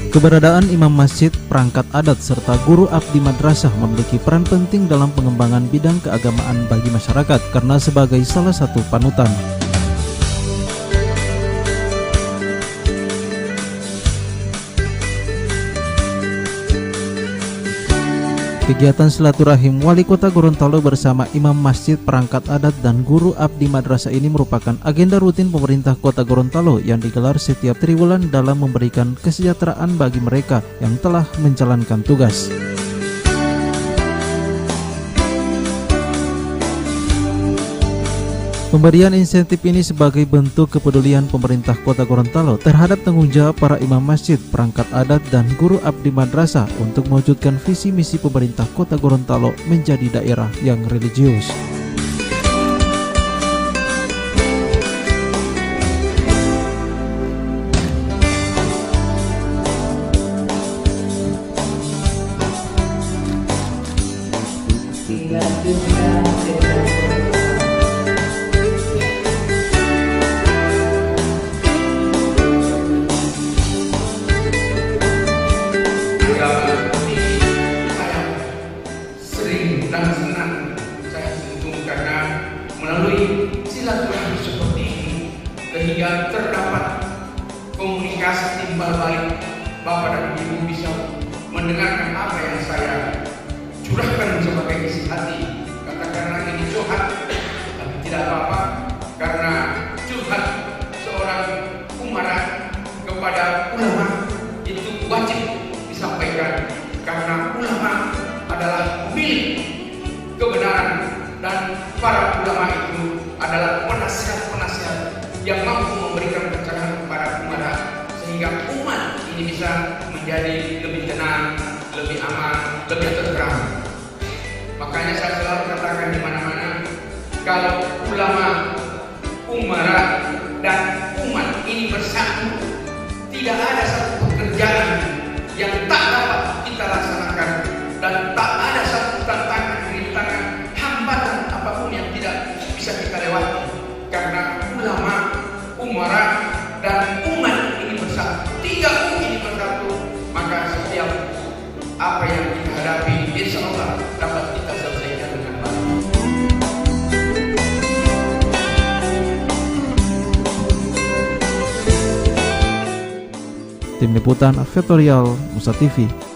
Keberadaan imam masjid, perangkat adat, serta guru abdi madrasah memiliki peran penting dalam pengembangan bidang keagamaan bagi masyarakat karena sebagai salah satu panutan. Kegiatan silaturahim Wali Kota Gorontalo bersama imam masjid, perangkat adat, dan guru abdi madrasah ini merupakan agenda rutin pemerintah Kota Gorontalo yang digelar setiap triwulan dalam memberikan kesejahteraan bagi mereka yang telah menjalankan tugas. Pemberian insentif ini sebagai bentuk kepedulian pemerintah Kota Gorontalo terhadap tanggung jawab para imam masjid, perangkat adat, dan guru abdi madrasah untuk mewujudkan visi misi pemerintah Kota Gorontalo menjadi daerah yang religius. Dan senang saya dukung karena melalui silaturahmi seperti ini sehingga terdapat komunikasi timbal balik. Bapak dan Ibu bisa mendengarkan apa yang saya curahkan sebagai isi hati. Katakanlah ini curhat, tapi tidak apa-apa karena curhat seorang umaran kepada ulama itu wajib disampaikan karena ulama adalah milik kebenaran dan para ulama itu adalah penasihat-penasihat yang mampu memberikan pencerahan kepada umat sehingga umat ini bisa menjadi lebih tenang, lebih aman, lebih tenteram. Makanya saya selalu katakan di mana-mana kalau ulama, umara dan umat ini bersatu, tidak ada satu pekerjaan yang tak dapat kita laksanakan dan tak ada satu tantangan, rintangan, hambatan apapun yang tidak bisa kita lewati karena ulama, umara, dan umat ini bersatu. 3 U ini bersatu, maka setiap apa yang kita hadapi insya Allah dapat kita selesaikan dengan baik. Tim Liputan Vektorial Musa TV.